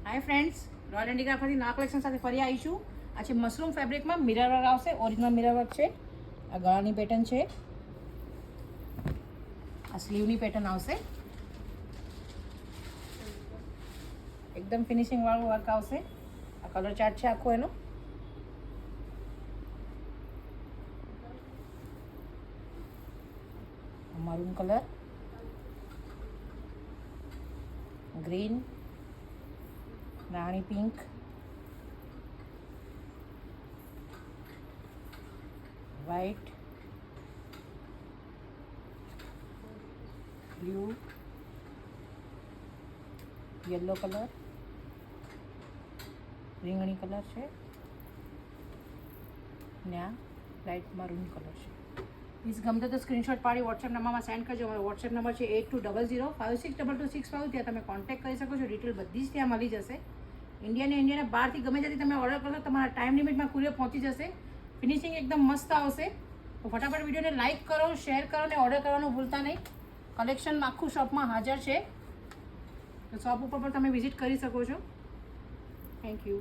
Hi friends, royal હેન્ડીક્રાફ્ટમાંથી નવા collection સાથે ફરી આવીશું. આ છે મશરૂમ ફેબ્રિકમાં મિરર વર્ક આવશે. ઓરિજિનલ મિરર વર્ક છે. આ ગળાની પેટર્ન છે. આ સ્લીવની પેટર્ન આવશે. એકદમ ફિનિશિંગ વાળું વર્ક આવશે. આ કલર ચાર્ટ છે આખો એનો. મરૂન કલર, ગ્રીન, રાણી pink, white, blue, yellow colour, રીંગણી કલર છે ને આ લાઇટ મરૂન કલર છે. પ્લીઝ ગમતો તો સ્ક્રીનશોટ પાડી વોટ્સએપ નંબરમાં સેન્ડ કરજો. અમારો વોટ્સએપ નંબર છે 8200562265. ત્યાં તમે કોન્ટેક્ટ કરી શકો છો. ડિટેલ બધી જ ત્યાં મળી જશે. ઇન્ડિયા ને ઇન્ડિયાના બહારથી ગમે ત્યાંથી તમે ઓર્ડર કરશો તમારા ટાઈમ લિમિટમાં કુરિયર પહોંચી જશે. ફિનિશિંગ એકદમ મસ્ત આવશે. તો ફટાફટ વિડીયોને લાઇક કરો, શેર કરો અને ઓર્ડર કરવાનું ભૂલતા નહીં. કલેક્શન આખું શોપમાં હાજર છે. તો શોપ ઉપર પણ તમે વિઝિટ કરી શકો છો. Thank you.